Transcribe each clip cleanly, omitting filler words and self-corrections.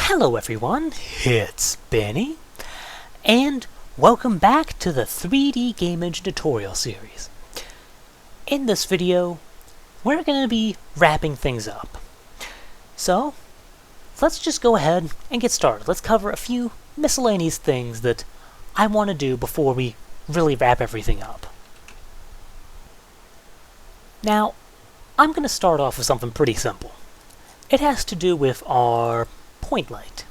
Hello everyone, it's Benny, and welcome back to the 3D Game Engine tutorial series. In this video, we're going to be wrapping things up. So, let's just go ahead and get started. Let's cover a few miscellaneous things that I want to do before we really wrap everything up. Now, I'm going to start off with something pretty simple. It has to do with our point light.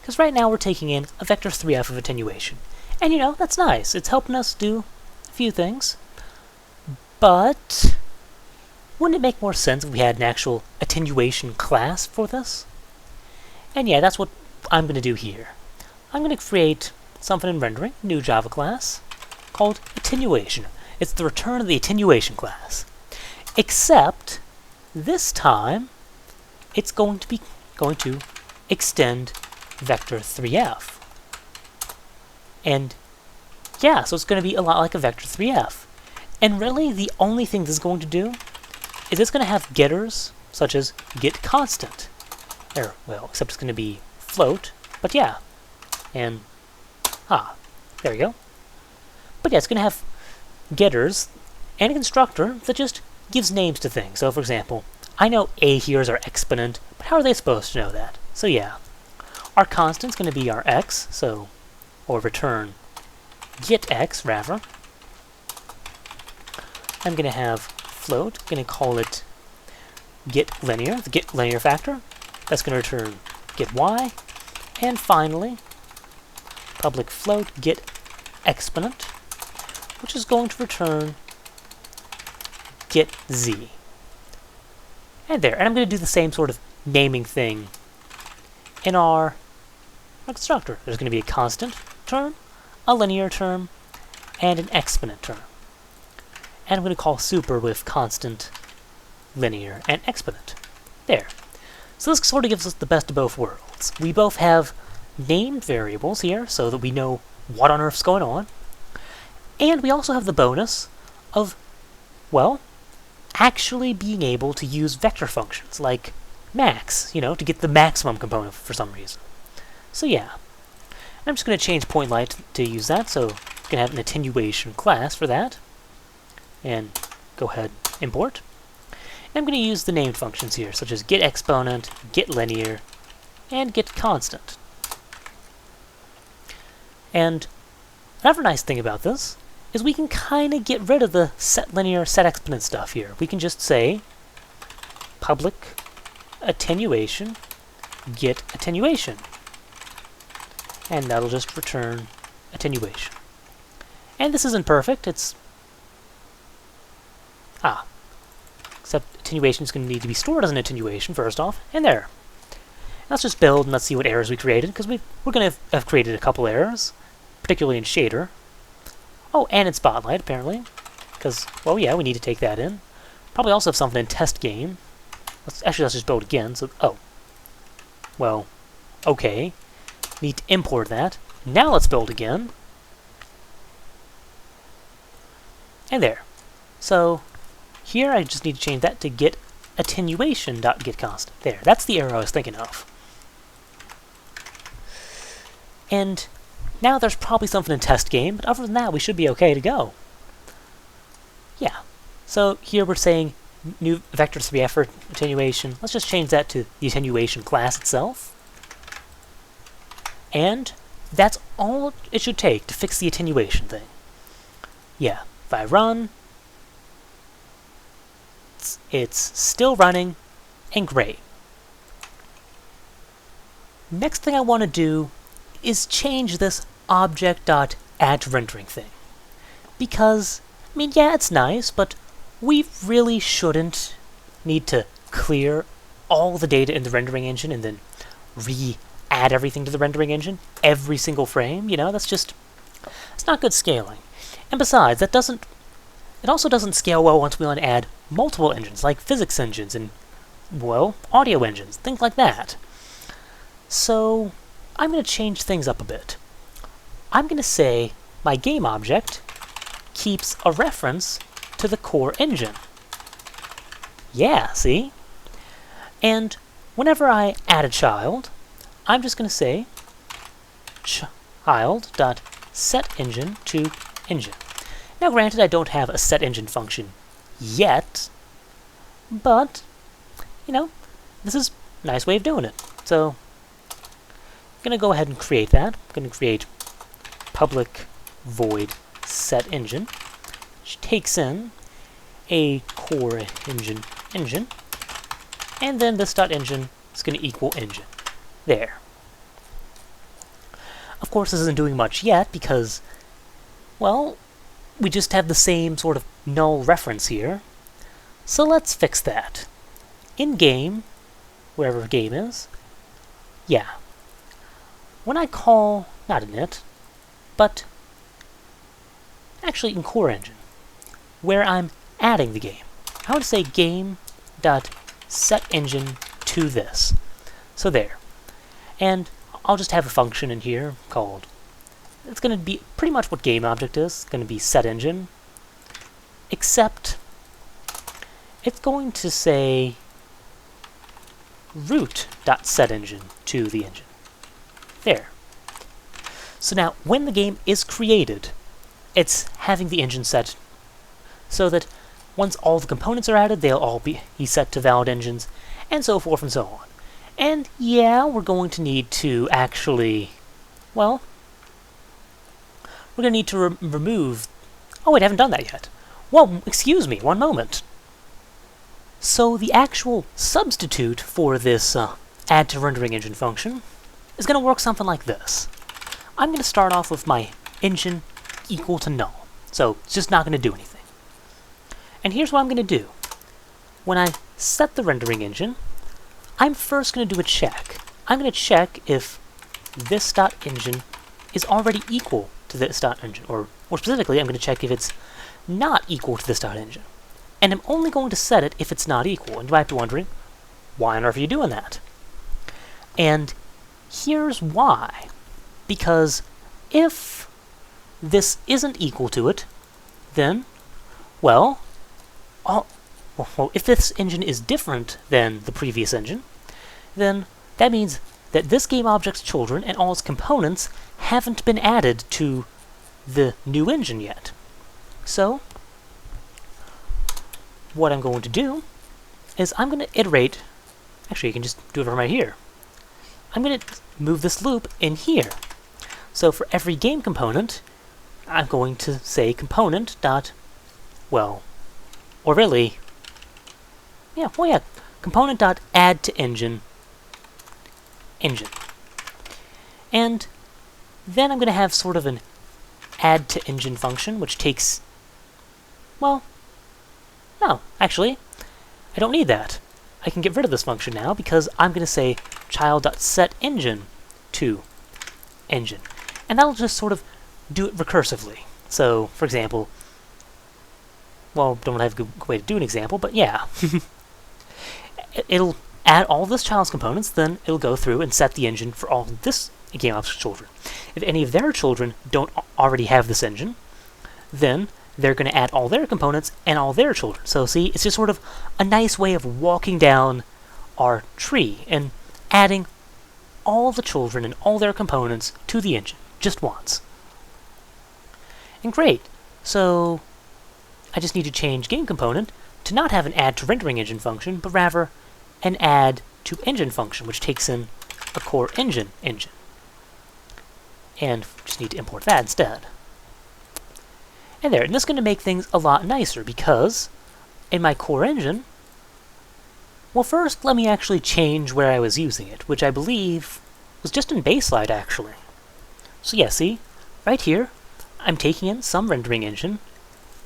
Because right now we're taking in a vector 3f of attenuation. And you know, that's nice. It's helping us do a few things. But wouldn't it make more sense if we had an actual attenuation class for this? And yeah, that's what I'm going to do here. I'm going to create something in rendering, new Java class, called Attenuation. It's the return of the attenuation class. Except, this time, it's going to extend vector 3f. And yeah, so it's going to be a lot like a vector 3f. And really, the only thing this is going to do is it's going to have getters, such as get constant. Well, except it's going to be float, but yeah. And, there we go. But yeah, it's going to have getters and a constructor that just gives names to things. So for example, I know a here is our exponent, but how are they supposed to know that? So yeah, our constant's going to be our x, or return get x, rather. I'm going to have float, going to call it get linear, the get linear factor. That's going to return get y. And finally, public float get exponent, which is going to return get z. And there, and I'm going to do the same sort of naming thing in our constructor. There's going to be a constant term, a linear term, and an exponent term. And I'm going to call super with constant, linear, and exponent. There. So this sort of gives us the best of both worlds. We both have named variables here, so that we know what on earth's going on. And we also have the bonus of, well, actually being able to use vector functions, like max, to get the maximum component for some reason. So yeah. I'm just going to change point light to use that, so I'm going to have an attenuation class for that. And go ahead, import. And I'm going to use the named functions here, such as get exponent, get linear, and get constant. And another nice thing about this is we can kind of get rid of the set linear, set exponent stuff here. We can just say public attenuation get attenuation. And that'll just return attenuation. And this isn't perfect, it's... except attenuation is going to need to be stored as an attenuation first off, and there. Let's just build and let's see what errors we created, because we're going to have created a couple errors, particularly in shader. Oh, and in Spotlight, apparently. Because, well, yeah, we need to take that in. Probably also have something in test game. Let's just build again. So, well, okay. Need to import that. Now let's build again. And there. So, here I just need to change that to get attenuation.getConstant. There, that's the error I was thinking of. And now there's probably something in test game, but other than that, we should be okay to go. Yeah. So here we're saying new vector 3f for attenuation. Let's just change that to the attenuation class itself. And that's all it should take to fix the attenuation thing. Yeah, if I run, it's still running, and great. Next thing I want to do is change this object.addRendering thing. Because, I mean, yeah, it's nice, but we really shouldn't need to clear all the data in the rendering engine and then re-add everything to the rendering engine every single frame. It's not good scaling. And besides, it also doesn't scale well once we want to add multiple engines, like physics engines and, well, audio engines, things like that. So, I'm going to change things up a bit. I'm going to say my game object keeps a reference to the core engine. Yeah, see? And whenever I add a child, I'm just going to say child.setEngine to engine. Now granted, I don't have a setEngine function yet, but, you know, this is a nice way of doing it. So I'm going to go ahead and create that. I'm going to create public void setEngine, which takes in a core engine, and then this .engine is going to equal engine. There. Of course, this isn't doing much yet because, well, we just have the same sort of null reference here. So let's fix that. In game, wherever game is, yeah. When I call, not init, but actually in core engine, where I'm adding the game, I would say game.setEngine to this. So there. And I'll just have a function in here called, it's going to be pretty much what GameObject is. It's going to be setEngine, except it's going to say root.setEngine to the engine. There. So now, when the game is created, it's having the engine set so that once all the components are added, they'll all be set to valid engines, and so forth and so on. And yeah, we're going to need to actually, well, we're going to need to remove... Oh wait, I haven't done that yet. Well, excuse me, one moment. So the actual substitute for this add to rendering engine function is going to work something like this. I'm going to start off with my engine equal to null. So it's just not going to do anything. And here's what I'm going to do. When I set the rendering engine, I'm first going to do a check. I'm going to check if this .engine is already equal to this .engine, or more specifically, I'm going to check if it's not equal to this .engine. And I'm only going to set it if it's not equal. And you might be wondering, why on earth are you doing that? And here's why. Because if this isn't equal to it, then, well, if this engine is different than the previous engine, then that means that this game object's children and all its components haven't been added to the new engine yet. So, what I'm going to do is I'm going to iterate. Actually, you can just do it from right here. I'm going to move this loop in here. So for every game component, I'm going to say component dot, well, or really, component dot add to engine. And then I'm going to have sort of an add to engine function, which takes, well, no, actually, I don't need that. I can get rid of this function now because I'm going to say child.setEngine to engine. And that'll just sort of do it recursively. So, for example, well, don't have a good way to do an example, but yeah. It'll add all this child's components, then it'll go through and set the engine for all of this game object's children. If any of their children don't already have this engine, then they're going to add all their components and all their children. So see, it's just sort of a nice way of walking down our tree and adding all the children and all their components to the engine, just once. And great, so I just need to change game component to not have an add to rendering engine function, but rather an add to engine function, which takes in a core engine. And just need to import that instead. And there, and this is going to make things a lot nicer because in my core engine, well, first let me actually change where I was using it, which I believe was just in baseline actually. So yeah, see, right here, I'm taking in some rendering engine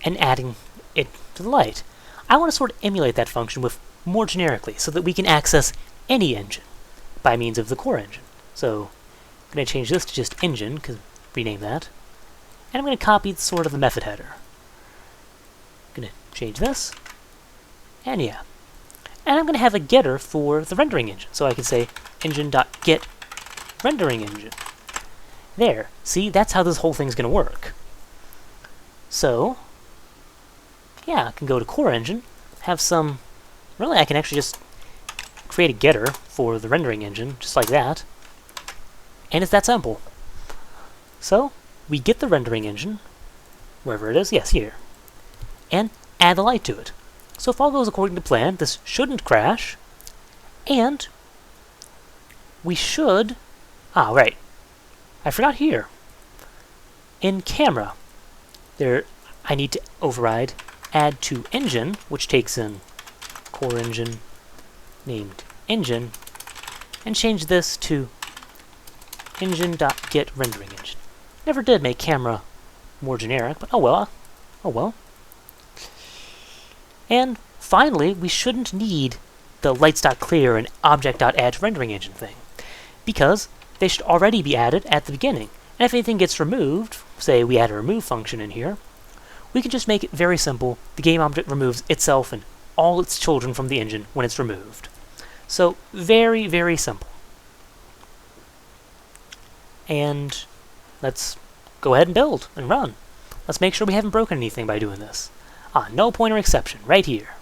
and adding it to the light. I want to sort of emulate that function with more generically so that we can access any engine by means of the core engine. So I'm going to change this to just engine, because rename that. And I'm going to copy sort of the method header. I'm going to change this. And yeah. And I'm going to have a getter for the rendering engine. So I can say engine.get rendering engine. There. See, that's how this whole thing's going to work. So, yeah, I can go to core engine, have some... Really, I can actually just create a getter for the rendering engine, just like that. And it's that simple. So we get the rendering engine, wherever it is, yes, here, and add the light to it. So if all goes according to plan, this shouldn't crash, and we should... Ah, right. I forgot here. In camera, I need to override add to engine, which takes in core engine named engine, and change this to engine.getRenderingEngine. Never did make camera more generic, but oh well. Oh well. And finally, we shouldn't need the lights.clear and object.addRenderingEngine thing, because they should already be added at the beginning. And if anything gets removed, say we add a remove function in here, we can just make it very simple. The game object removes itself and all its children from the engine when it's removed. So very, very simple. And let's go ahead and build and run. Let's make sure we haven't broken anything by doing this. Ah, no pointer exception, right here.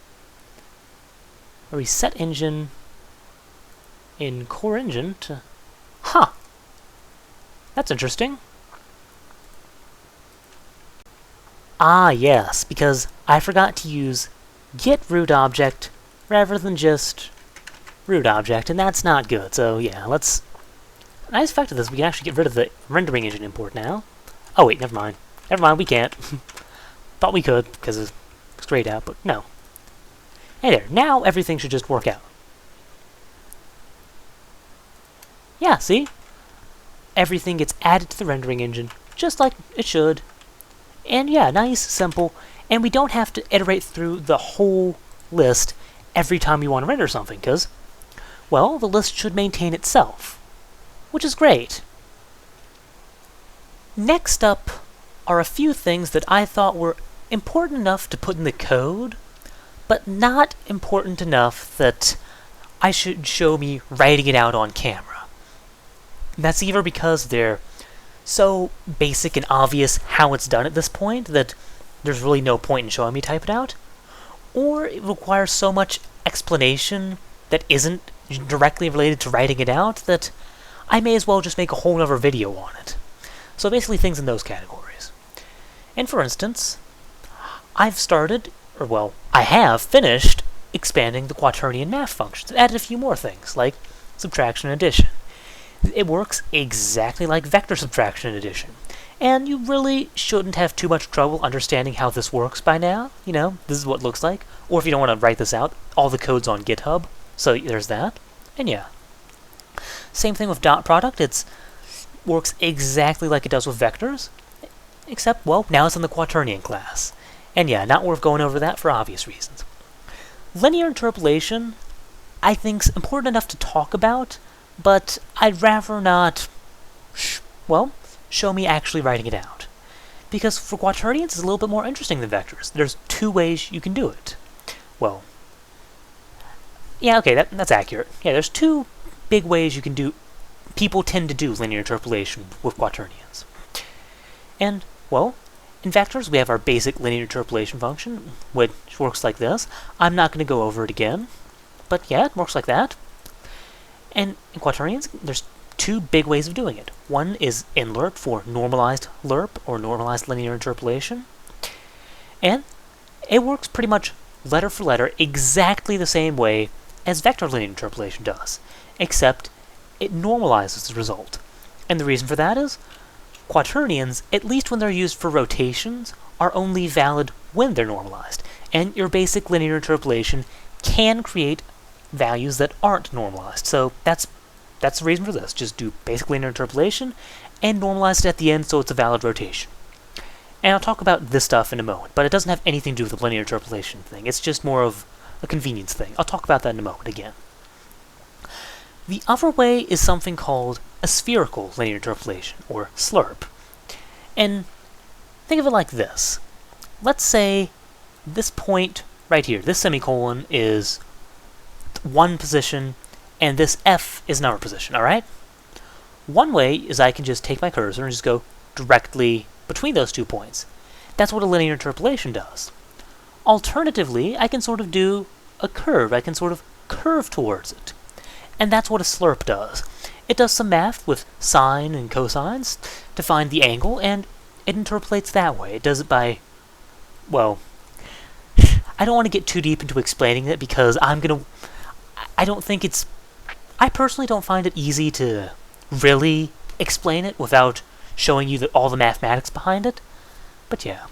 A reset engine in core engine to... Huh! That's interesting. Ah, yes, because I forgot to use get root object rather than just root object, and that's not good. So yeah, let's... Nice effect of this, we can actually get rid of the rendering engine import now. Oh wait, never mind. Never mind, we can't. Thought we could, because it's grayed out, but no. Hey there, now everything should just work out. Yeah, see? Everything gets added to the rendering engine, just like it should. And yeah, nice, simple, and we don't have to iterate through the whole list every time we want to render something, because, well, the list should maintain itself, which is great. Next up are a few things that I thought were important enough to put in the code, but not important enough that I should show me writing it out on camera. That's either because they're so basic and obvious how it's done at this point that there's really no point in showing me type it out, or it requires so much explanation that isn't directly related to writing it out that I may as well just make a whole other video on it. So basically things in those categories. And for instance, I've started, or well, I have finished expanding the quaternion math functions. I've added a few more things, like subtraction and addition. It works exactly like vector subtraction and addition. And you really shouldn't have too much trouble understanding how this works by now. You know, this is what it looks like. Or if you don't want to write this out, all the code's on GitHub. So there's that. And yeah. Same thing with dot product. It works exactly like it does with vectors. Except, well, now it's in the quaternion class. And yeah, not worth going over that for obvious reasons. Linear interpolation, I think's important enough to talk about, but I'd rather not, well, show me actually writing it out. Because for quaternions, it's a little bit more interesting than vectors. There's two ways you can do it. Well, yeah, okay, that's accurate. Yeah, there's two big ways you can do, people tend to do linear interpolation with quaternions. And, well, in vectors, we have our basic linear interpolation function, which works like this. I'm not going to go over it again, but yeah, it works like that. And in quaternions, there's two big ways of doing it. One is nlerp for normalized lerp, or normalized linear interpolation. And it works pretty much letter for letter exactly the same way as vector linear interpolation does, except it normalizes the result. And the reason for that is quaternions, at least when they're used for rotations, are only valid when they're normalized. And your basic linear interpolation can create values that aren't normalized. So that's the reason for this. Just do basic linear interpolation and normalize it at the end so it's a valid rotation. And I'll talk about this stuff in a moment, but it doesn't have anything to do with the linear interpolation thing. It's just more of a convenience thing. I'll talk about that in a moment again. The other way is something called a spherical linear interpolation, or slurp. And think of it like this. Let's say this point right here, this semicolon, is one position, and this F is another position, alright? One way is I can just take my cursor and just go directly between those 2 points. That's what a linear interpolation does. Alternatively, I can sort of do a curve. I can sort of curve towards it. And that's what a slurp does. it does some math with sine and cosines to find the angle, and it interpolates that way. It does it by, well, I don't want to get too deep into explaining it because I personally don't find it easy to really explain it without showing you all the mathematics behind it. But yeah,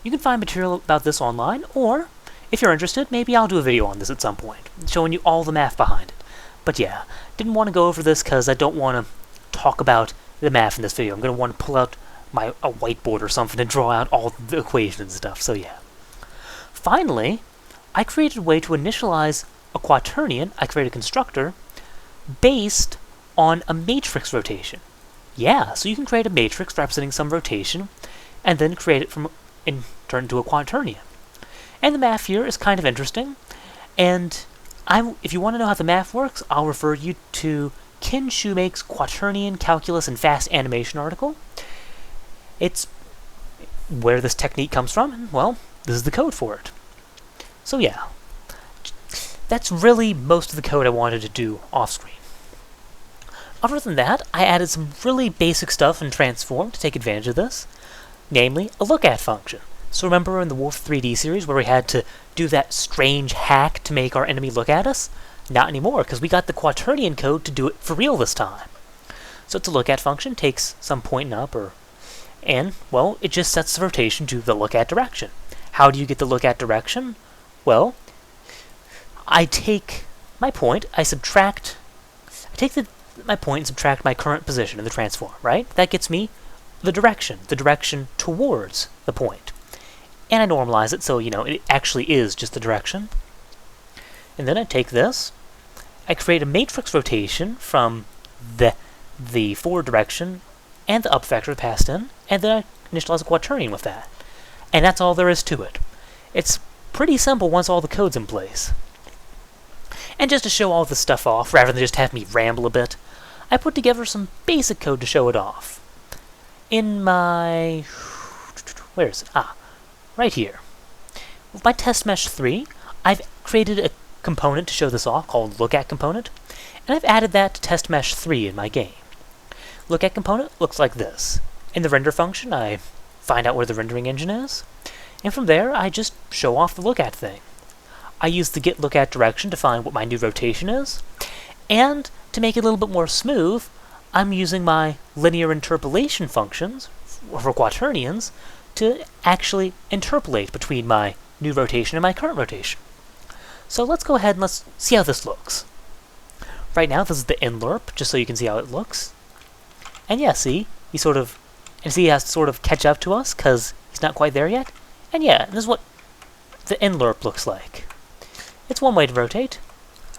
you can find material about this online, or if you're interested, maybe I'll do a video on this at some point, showing you all the math behind it. But yeah, didn't want to go over this because I don't want to talk about the math in this video. I'm going to want to pull out a whiteboard or something to draw out all the equations and stuff, so yeah. Finally, I created a way to initialize a quaternion. I created a constructor based on a matrix rotation. Yeah, so you can create a matrix representing some rotation, and then create it turn it into a quaternion. And the math here is kind of interesting, and if you want to know how the math works, I'll refer you to Ken Shoemake's Quaternion Calculus and Fast Animation article. It's where this technique comes from, and well, this is the code for it. So yeah, that's really most of the code I wanted to do off-screen. Other than that, I added some really basic stuff in Transform to take advantage of this, namely a look-at function. So remember in the Wolf 3D series where we had to do that strange hack to make our enemy look at us? Not anymore, because we got the quaternion code to do it for real this time. So it's a look-at function, takes some pointing up, and, well, it just sets the rotation to the look-at direction. How do you get the look-at direction? Well, I take my point, my point and subtract my current position in the transform, right? That gets me the direction towards the point. And I normalize it so, it actually is just the direction. And then I take this, I create a matrix rotation from the forward direction and the up vector passed in, and then I initialize a quaternion with that. And that's all there is to it. It's pretty simple once all the code's in place. And just to show all this stuff off, rather than just have me ramble a bit, I put together some basic code to show it off. In my... where is it? Right here. With my test mesh 3, I've created a component to show this off called look-at component, and I've added that to test mesh 3 in my game. Look-at component looks like this. In the render function, I find out where the rendering engine is, and from there, I just show off the look-at thing. I use the get look-at direction to find what my new rotation is, and to make it a little bit more smooth, I'm using my linear interpolation functions for quaternions to actually interpolate between my new rotation and my current rotation. So let's go ahead and let's see how this looks. Right now, this is the inlerp, just so you can see how it looks. And yeah, see? He has to sort of catch up to us, because he's not quite there yet. And yeah, this is what the inlerp looks like. It's one way to rotate.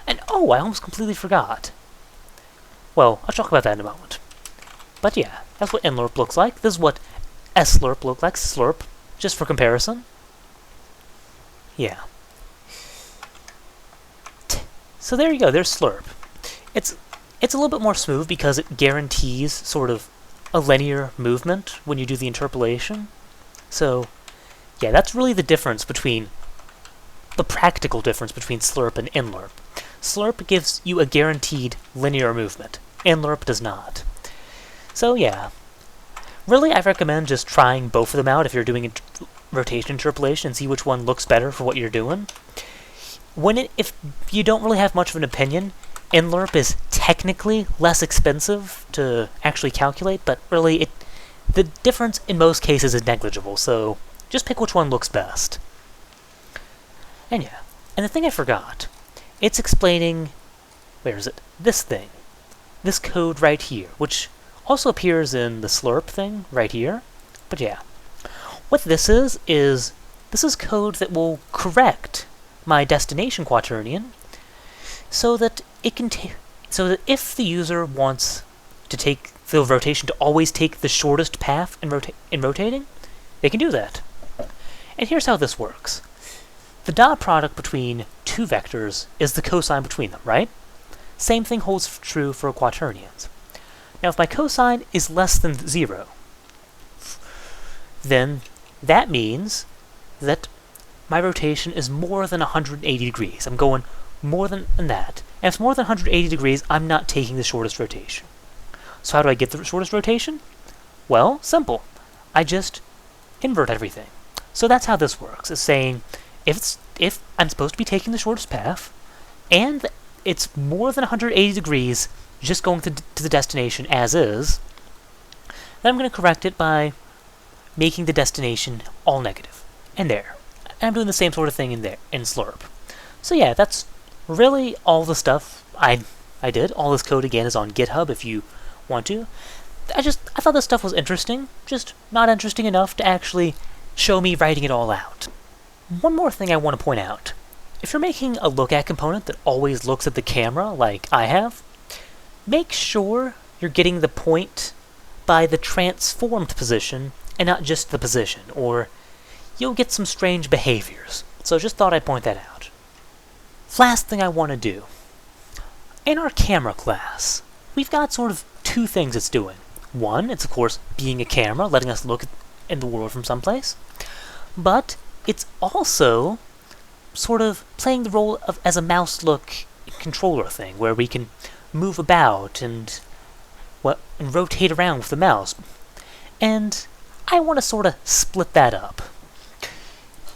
And oh, I almost completely forgot. Well, I'll talk about that in a moment. But yeah, that's what inlerp looks like. This is what slurp looks like, slurp, just for comparison. Yeah. So there you go, there's slurp. It's a little bit more smooth because it guarantees sort of a linear movement when you do the interpolation. So, yeah, that's really the practical difference between slurp and inlerp. Slurp gives you a guaranteed linear movement. Inlerp does not. So yeah, really I recommend just trying both of them out if you're doing rotation interpolation and see which one looks better for what you're doing. If you don't really have much of an opinion, inlerp is technically less expensive to actually calculate, but really the difference in most cases is negligible, so just pick which one looks best. And yeah, and the thing I forgot, it's explaining, where is it? This thing. This code right here, which also appears in the slurp thing right here. But yeah, what this is this is code that will correct my destination quaternion so that it can so that if the user wants to take the rotation to always take the shortest path in rotating, they can do that. And here's how this works. The dot product between two vectors is the cosine between them, right? Same thing holds true for quaternions. Now, if my cosine is less than 0, then that means that my rotation is more than 180 degrees. I'm going more than that. And if it's more than 180 degrees, I'm not taking the shortest rotation. So how do I get the shortest rotation? Well, simple. I just invert everything. So that's how this works. It's saying if I'm supposed to be taking the shortest path, and it's more than 180 degrees just going to the destination as is, then I'm going to correct it by making the destination all negative. And there. And I'm doing the same sort of thing in Slurp. So yeah, that's really all the stuff I did. All this code again is on GitHub if you want to. I thought this stuff was interesting, just not interesting enough to actually show me writing it all out. One more thing I want to point out. If you're making a look at component that always looks at the camera, like I have, make sure you're getting the point by the transformed position and not just the position, or you'll get some strange behaviors. So just thought I'd point that out. Last thing I want to do. In our camera class, we've got sort of two things it's doing. One, it's of course being a camera, letting us look in the world from someplace. But it's also sort of playing the role of as a mouse look controller thing, where we can move about and rotate around with the mouse. And I want to sort of split that up.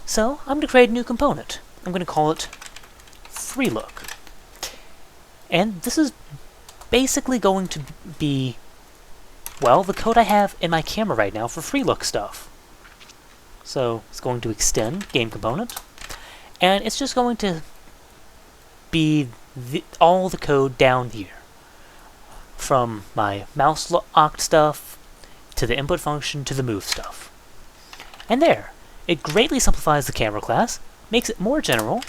So I'm going to create a new component. I'm going to call it FreeLook. And this is basically going to be, well, the code I have in my camera right now for FreeLook stuff. So it's going to extend game component, and it's just going to be all the code down here. From my mouse locked stuff, to the input function, to the move stuff. And there. It greatly simplifies the camera class, makes it more general,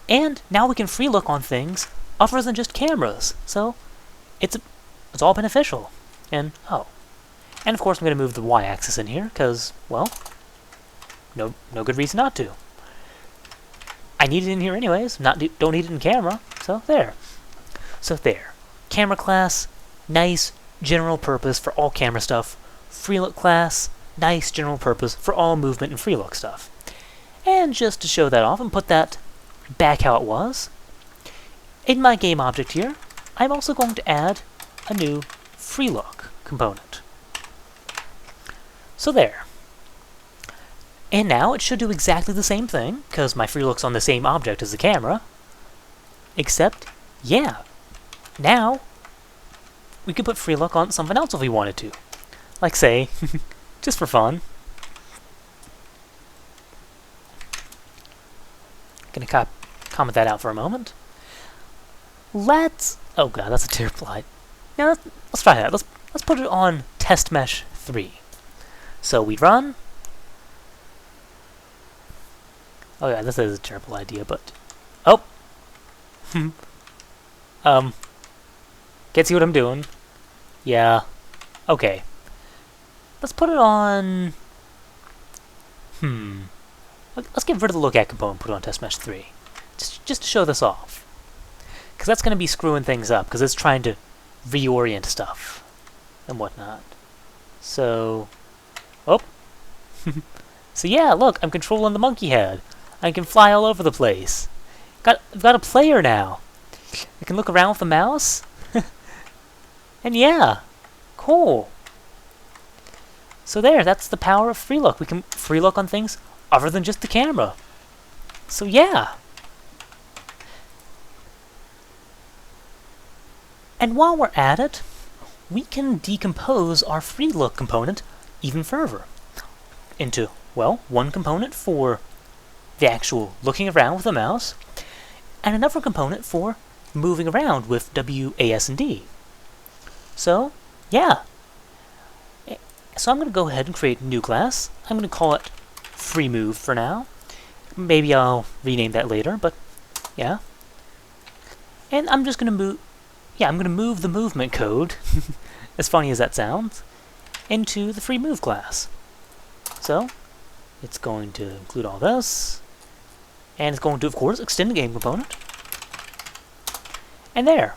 and now we can free look on things other than just cameras. So it's all beneficial. And of course I'm going to move the y-axis in here because, well, no good reason not to. I need it in here anyways. Don't need it in camera. So there. Camera class, nice general purpose for all camera stuff. Free look class, nice general purpose for all movement and free look stuff. And just to show that off and put that back how it was, in my game object here, I'm also going to add a new free look component. So there. And now it should do exactly the same thing, because my free look's on the same object as the camera, except, yeah, now we could put free look on something else if we wanted to. Like, say, just for fun. Gonna comment that out for a moment. Oh god, that's a terrible idea. Now let's try that. Let's put it on test mesh 3. So we run. Oh yeah, this is a terrible idea, but can't see what I'm doing. Yeah. Okay. Let's put it on... Let's get rid of the look at component and put it on test mesh 3. Just to show this off. Because that's going to be screwing things up, because it's trying to reorient stuff and whatnot. So... So yeah, look, I'm controlling the monkey head. I can fly all over the place. I've got a player now. I can look around with the mouse. And yeah, cool. So there, that's the power of free look. We can free look on things other than just the camera. So yeah. And while we're at it, we can decompose our free look component even further into, well, one component for the actual looking around with the mouse, and another component for moving around with W, A, S, and D. So, yeah. So I'm going to go ahead and create a new class. I'm going to call it FreeMove for now. Maybe I'll rename that later, but yeah. And I'm just going to move... Yeah, I'm going to move the movement code, as funny as that sounds, into the FreeMove class. So, it's going to include all this, and it's going to, of course, extend the game component. And there.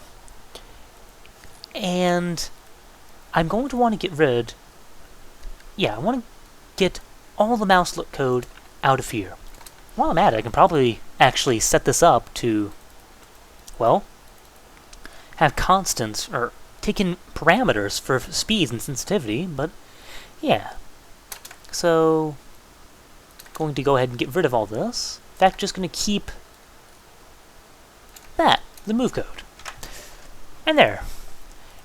And I'm going to want to get rid... Yeah, I want to get all the mouse look code out of here. While I'm at it, I can probably actually set this up to, well, have constants, or taken parameters for speeds and sensitivity, but yeah. So, going to go ahead and get rid of all this. In fact, just going to keep that, the move code. And there.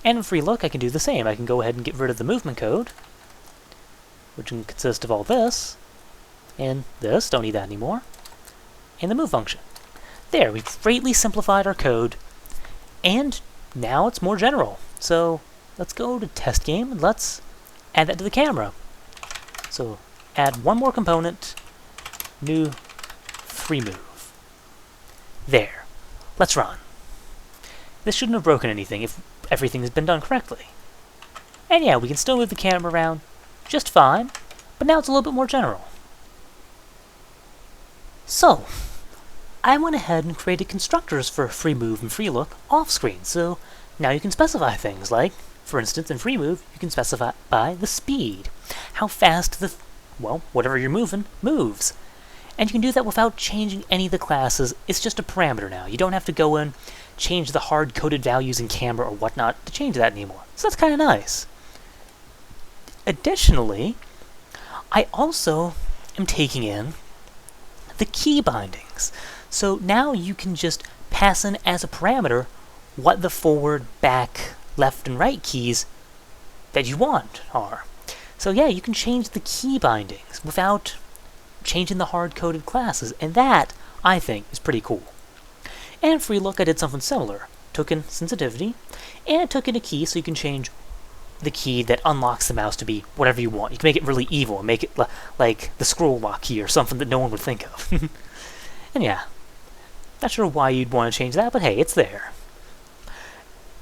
And in free look, I can do the same. I can go ahead and get rid of the movement code, which can consist of all this, and this, don't need that anymore, and the move function. There, we've greatly simplified our code, and now it's more general. So let's go to test game, and let's add that to the camera. So add one more component, new free move. There. Let's run. This shouldn't have broken anything if everything has been done correctly. And yeah, we can still move the camera around just fine, but now it's a little bit more general. So, I went ahead and created constructors for free move and free look off screen, so now you can specify things like, for instance, in free move, you can specify the speed, how fast the, whatever you're moving, moves. And you can do that without changing any of the classes. It's just a parameter now. You don't have to go in, change the hard-coded values in camera or whatnot to change that anymore. So that's kind of nice. Additionally, I also am taking in the key bindings. So now you can just pass in as a parameter what the forward, back, left, and right keys that you want are. So yeah, you can change the key bindings without changing the hard-coded classes, and that, I think, is pretty cool. And in free look, I did something similar. Took in sensitivity, and took in a key so you can change the key that unlocks the mouse to be whatever you want. You can make it really evil and make it like the scroll lock key or something that no one would think of. And yeah, not sure why you'd want to change that, but hey, it's there.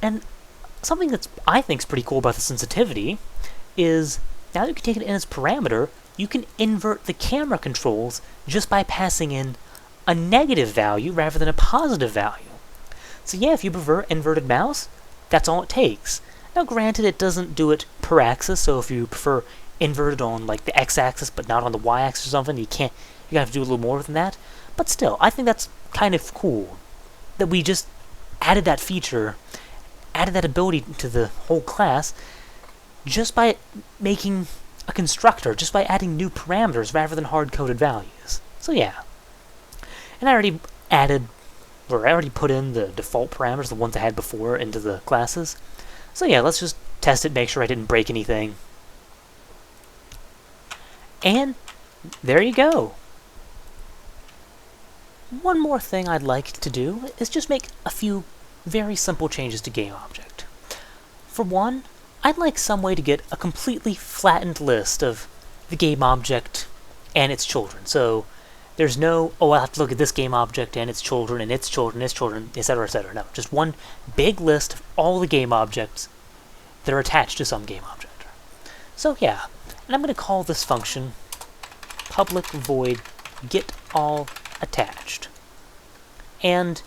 And something that's I think is pretty cool about the sensitivity is now that you can take it in as parameter, you can invert the camera controls just by passing in a negative value rather than a positive value. So yeah, if you prefer inverted mouse, that's all it takes. Now granted, it doesn't do it per axis, so if you prefer inverted on like the x-axis but not on the y-axis or something, you have to do a little more than that. But still, I think that's kind of cool that we just added that feature, added that ability to the whole class just by making a constructor, just by adding new parameters rather than hard-coded values. So yeah. And I already put in the default parameters, the ones I had before, into the classes. So yeah, let's just test it, make sure I didn't break anything. And there you go. One more thing I'd like to do is just make a few very simple changes to GameObject. For one, I'd like some way to get a completely flattened list of the GameObject and its children. So there's no, oh, I'll have to look at this GameObject and its children and its children, etc., etc. No, just one big list of all the GameObjects that are attached to some GameObject. So yeah, and I'm going to call this function public void get all attached. And,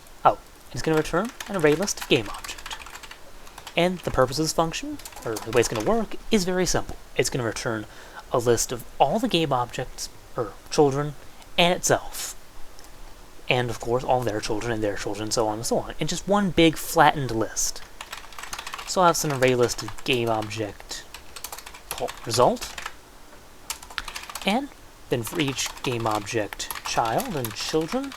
it's going to return an array list of GameObject. And the purpose of this function, or the way it's going to work, is very simple. It's going to return a list of all the GameObjects, or children, and itself. And, of course, all their children, and so on and so on. In just one big flattened list. So I'll have some array list of GameObject called result. And then for each GameObject child and children,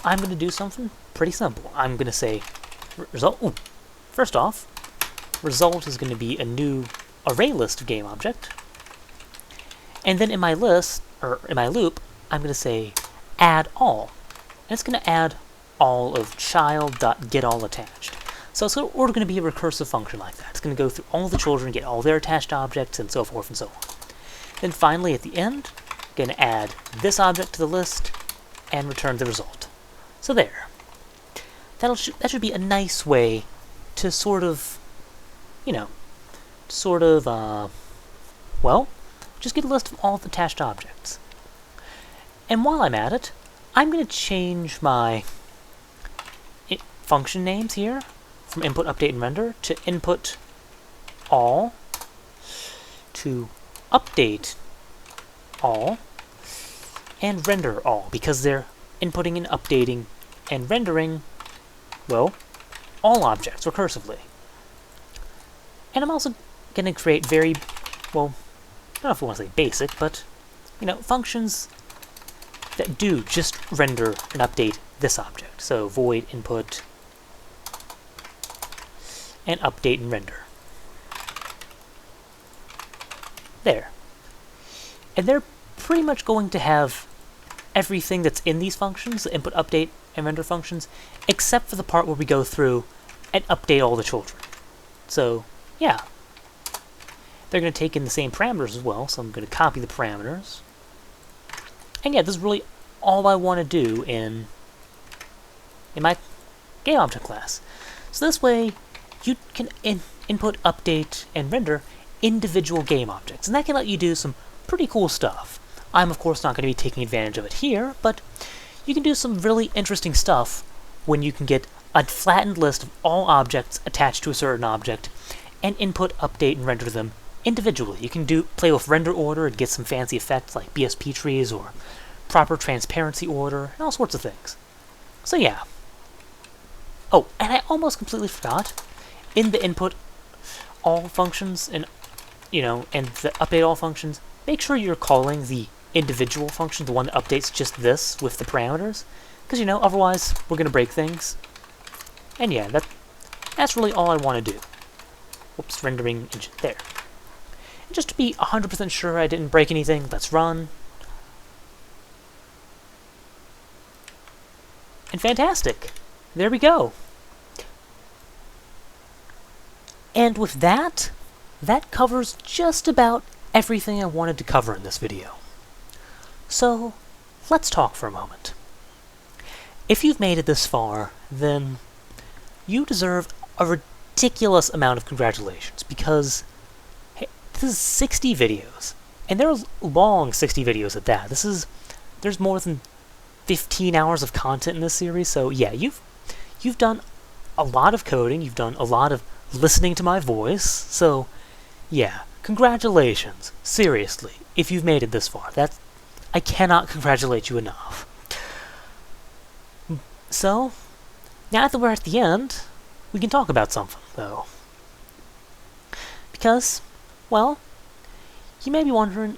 I'm going to do something pretty simple. I'm going to say result. Ooh, first off, result is going to be a new array list of GameObject. And then in my list, or in my loop, I'm going to say add all. And it's going to add all of child.getAllAttached. So it's going to be a recursive function like that. It's going to go through all the children, get all their attached objects, and so forth and so on. Then finally, at the end, I'm going to add this object to the list and return the result. So there. That should be a nice way to sort of, just get a list of all the attached objects. And while I'm at it, I'm going to change my function names here from input, update, and render to input all, to update all, and render all, because they're inputting and updating and rendering, all objects recursively. And I'm also going to create very, well, I don't know if I want to say basic, but, functions that do just render and update this object. So void input and update and render. There. And they're pretty much going to have everything that's in these functions, the input, update, and render functions, except for the part where we go through and update all the children. So, yeah. They're going to take in the same parameters as well, so I'm going to copy the parameters. And yeah, this is really all I want to do in my GameObject class. So this way, you can input, update, and render individual game objects, and that can let you do some pretty cool stuff. I'm of course not going to be taking advantage of it here, but you can do some really interesting stuff when you can get a flattened list of all objects attached to a certain object and input, update, and render them individually. You can play with render order and get some fancy effects like BSP trees or proper transparency order and all sorts of things. So yeah. Oh, and I almost completely forgot. In the input all functions and and the update all functions, make sure you're calling the individual function, the one that updates just this with the parameters, because otherwise we're going to break things. And yeah, that's really all I want to do. Whoops, rendering engine there. And just to be 100% sure I didn't break anything, let's run. And fantastic! There we go. And with that covers just about everything I wanted to cover in this video. So, let's talk for a moment. If you've made it this far, then you deserve a ridiculous amount of congratulations, because hey, this is 60 videos, and they're long 60 videos at that. There's more than 15 hours of content in this series, so yeah, you've done a lot of coding, you've done a lot of listening to my voice, so yeah, congratulations. Seriously, if you've made it this far. I cannot congratulate you enough. So, now that we're at the end, we can talk about something, though. Because, well, you may be wondering,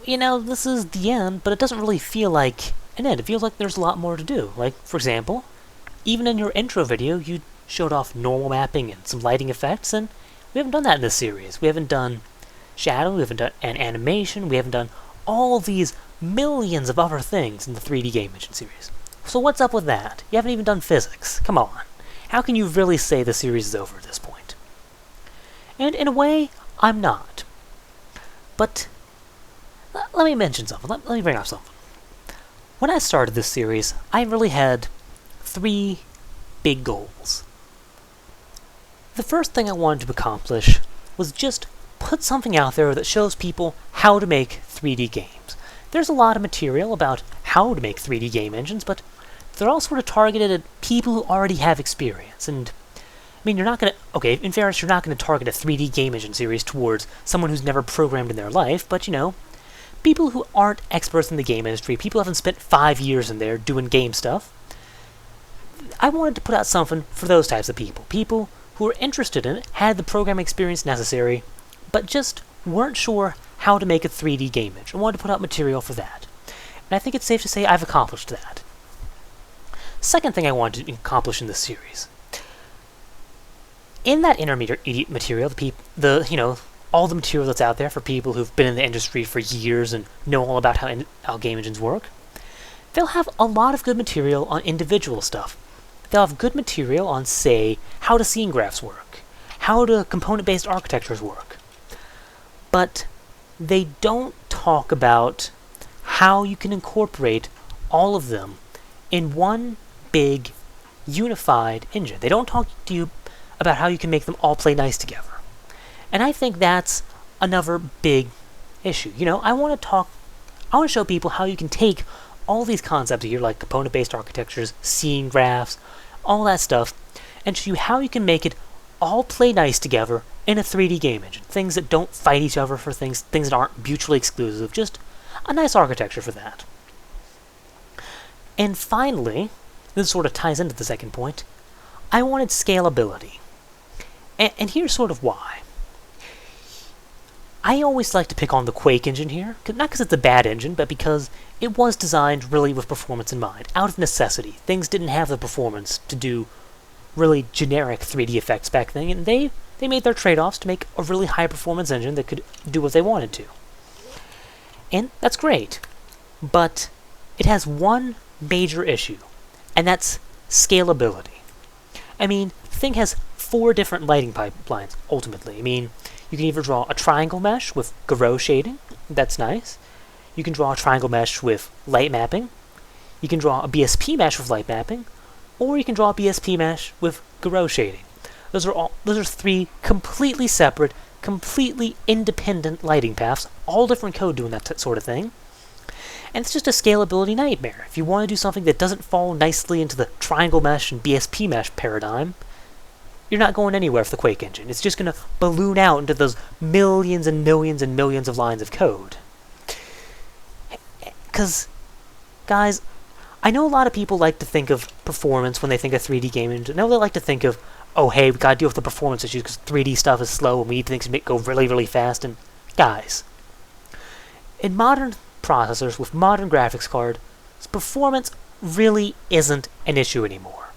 this is the end, but it doesn't really feel like an end. It feels like there's a lot more to do. Like, for example, even in your intro video, you showed off normal mapping and some lighting effects, and we haven't done that in this series. We haven't done shadow, we haven't done an animation, we haven't done all these millions of other things in the 3D game engine series. So what's up with that? You haven't even done physics. Come on. How can you really say the series is over at this point? And in a way, I'm not. But let me mention something. Let me bring up something. When I started this series, I really had 3 big goals. The first thing I wanted to accomplish was just put something out there that shows people how to make 3D games. There's a lot of material about how to make 3D game engines, but they're all sort of targeted at people who already have experience. And, you're not going to... Okay, in fairness, you're not going to target a 3D game engine series towards someone who's never programmed in their life, but, people who aren't experts in the game industry, people who haven't spent 5 years in there doing game stuff. I wanted to put out something for those types of people. People who were interested in it, had the programming experience necessary, but just weren't sure how to make a 3D game engine. I wanted to put out material for that. And I think it's safe to say I've accomplished that. Second thing I wanted to accomplish in this series. In that intermediate material, all the material that's out there for people who've been in the industry for years and know all about how game engines work, they'll have a lot of good material on individual stuff. They'll have good material on, say, how do scene graphs work, how do component-based architectures work. But they don't talk about how you can incorporate all of them in one big, unified engine. They don't talk to you about how you can make them all play nice together. And I think that's another big issue. I want to show people how you can take all these concepts here, like component-based architectures, scene graphs, all that stuff, and show you how you can make it all play nice together in a 3D game engine. Things that don't fight each other for things that aren't mutually exclusive, just a nice architecture for that. And finally, this sort of ties into the second point, I wanted scalability. And here's sort of why. I always like to pick on the Quake engine here, not because it's a bad engine, but because it was designed really with performance in mind, out of necessity. Things didn't have the performance to do really generic 3D effects back then, and they made their trade-offs to make a really high-performance engine that could do what they wanted to. And that's great, but it has one major issue, and that's scalability. I mean, the thing has 4 different lighting pipelines, ultimately. I mean, you can either draw a triangle mesh with Garot shading, that's nice. You can draw a triangle mesh with light mapping. You can draw a BSP mesh with light mapping, or you can draw a BSP mesh with Garot shading. Those are 3 completely separate, completely independent lighting paths, all different code doing that sort of thing. And it's just a scalability nightmare. If you want to do something that doesn't fall nicely into the triangle mesh and BSP mesh paradigm, you're not going anywhere with the Quake engine. It's just going to balloon out into those millions and millions and millions of lines of code. Because, guys, I know a lot of people like to think of performance when they think of 3D game engine. I know they like to think of, oh, hey, we gotta deal with the performance issues because 3D stuff is slow and we need things to go really, really fast. And, guys, in modern processors with modern graphics cards, performance really isn't an issue anymore.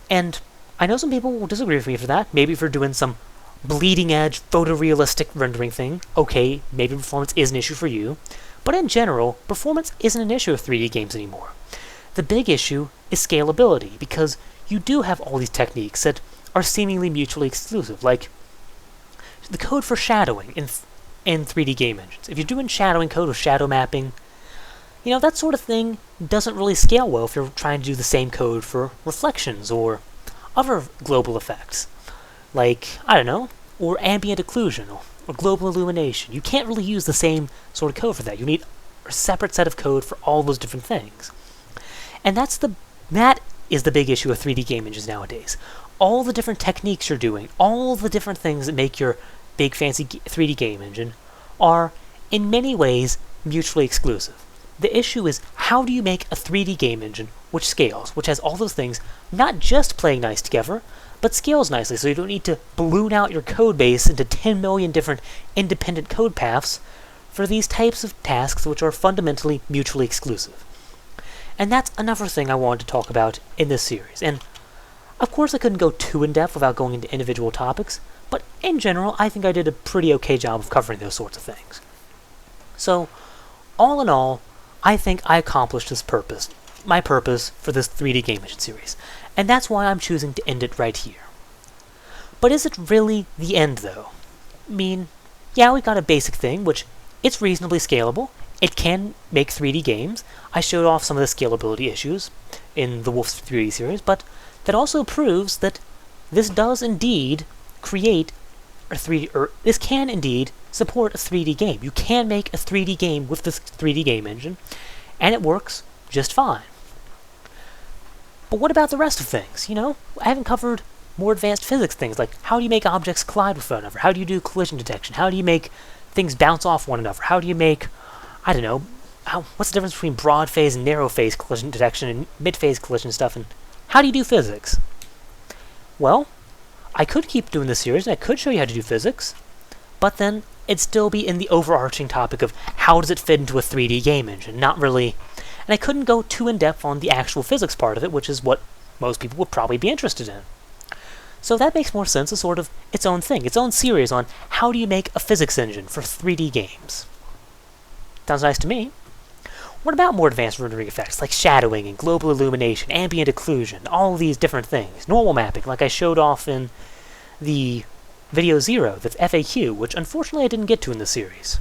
And I know some people will disagree with me for that. Maybe if you're doing some bleeding edge photorealistic rendering thing, okay, maybe performance is an issue for you. But in general, performance isn't an issue with 3D games anymore. The big issue is scalability, because you do have all these techniques that are seemingly mutually exclusive, like the code for shadowing in 3D game engines. If you're doing shadowing code with shadow mapping, that sort of thing doesn't really scale well if you're trying to do the same code for reflections or other global effects, like, I don't know, or ambient occlusion or global illumination. You can't really use the same sort of code for that. You need a separate set of code for all those different things. And that is the big issue with 3D game engines nowadays. All the different techniques you're doing, all the different things that make your big fancy 3D game engine are, in many ways, mutually exclusive. The issue is, how do you make a 3D game engine which scales, which has all those things, not just playing nice together, but scales nicely, so you don't need to balloon out your code base into 10 million different independent code paths for these types of tasks which are fundamentally mutually exclusive. And that's another thing I wanted to talk about in this series. And of course I couldn't go too in-depth without going into individual topics, but in general I think I did a pretty okay job of covering those sorts of things. So, all in all, I think I accomplished my purpose for this 3D game engine series, and that's why I'm choosing to end it right here. But is it really the end, though? I mean, yeah, we got a basic thing, which it's reasonably scalable. It can make 3D games. I showed off some of the scalability issues in the Wolf's 3D series, but that also proves that this does indeed create a 3D, or this can indeed support a 3D game. You can make a 3D game with this 3D game engine, and it works just fine. But what about the rest of things? I haven't covered more advanced physics things, like how do you make objects collide with one another? How do you do collision detection? How do you make things bounce off one another? How do you make, I don't know, what's the difference between broad phase and narrow phase collision detection and mid-phase collision stuff, and how do you do physics? Well, I could keep doing this series, and I could show you how to do physics, but then it'd still be in the overarching topic of how does it fit into a 3D game engine, not really. And I couldn't go too in-depth on the actual physics part of it, which is what most people would probably be interested in. So that makes more sense as sort of its own thing, its own series on how do you make a physics engine for 3D games. Sounds nice to me. What about more advanced rendering effects like shadowing and global illumination, ambient occlusion, all these different things, normal mapping like I showed off in the video 0, that's FAQ, which unfortunately I didn't get to in the series.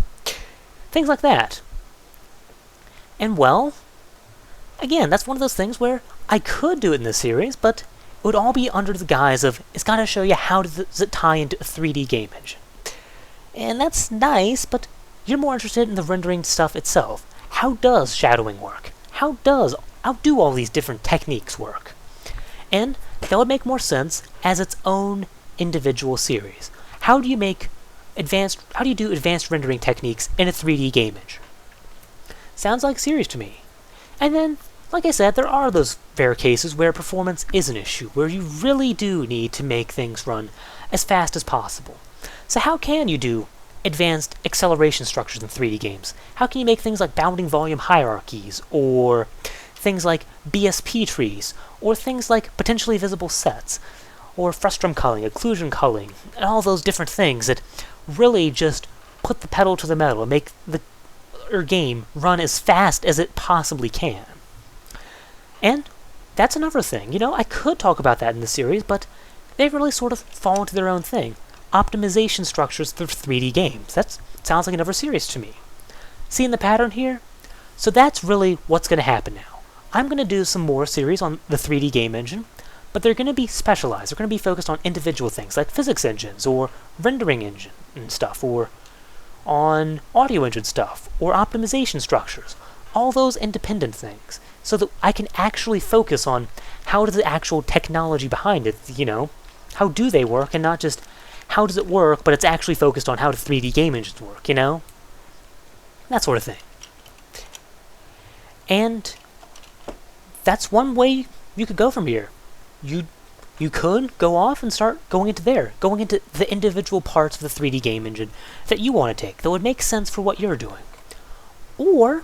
Things like that. And well, again, that's one of those things where I could do it in this series, but it would all be under the guise of, it's got to show you how does it tie into a 3D game engine. And that's nice, but you're more interested in the rendering stuff itself. How does shadowing work? How do all these different techniques work? And that would make more sense as its own individual series. How do you do advanced rendering techniques in a 3D game engine? Sounds like series to me. And then, like I said, there are those rare cases where performance is an issue, where you really do need to make things run as fast as possible. So how can you do advanced acceleration structures in 3D games? How can you make things like bounding volume hierarchies, or things like BSP trees, or things like potentially visible sets, or frustum culling, occlusion culling, and all those different things that really just put the pedal to the metal and make your game run as fast as it possibly can. And that's another thing. I could talk about that in the series, but they really sort of fall into their own thing. Optimization structures for 3D games. That sounds like another series to me. Seeing the pattern here? So that's really what's going to happen now. I'm going to do some more series on the 3D game engine, but they're going to be specialized. They're going to be focused on individual things like physics engines or rendering engine and stuff, or on audio engine stuff, or optimization structures. All those independent things, so that I can actually focus on how does the actual technology behind it, how do they work, and not just how does it work, but it's actually focused on how do 3D game engines work, That sort of thing. And that's one way you could go from here. You could go off and start going into the individual parts of the 3D game engine that you want to take, that would make sense for what you're doing. Or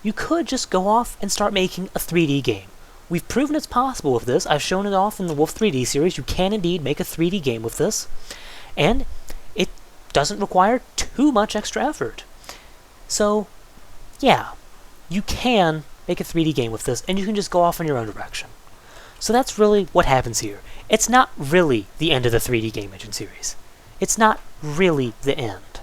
you could just go off and start making a 3D game. We've proven it's possible with this. I've shown it off in the Wolf 3D series. You can indeed make a 3D game with this, and it doesn't require too much extra effort. So, yeah, you can make a 3D game with this, and you can just go off in your own direction. So that's really what happens here. It's not really the end of the 3D game engine series. It's not really the end.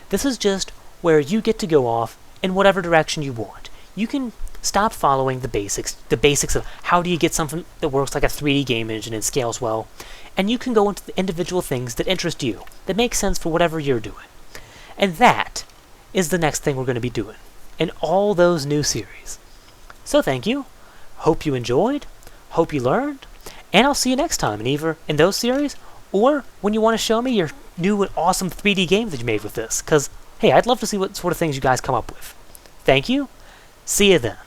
This is just where you get to go off in whatever direction you want. You can stop following the basics of how do you get something that works like a 3D game engine and scales well, and you can go into the individual things that interest you, that make sense for whatever you're doing. And that is the next thing we're going to be doing in all those new series. So thank you. Hope you enjoyed. Hope you learned. And I'll see you next time, either in those series, or when you want to show me your new and awesome 3D game that you made with this. Because, hey, I'd love to see what sort of things you guys come up with. Thank you. See you then.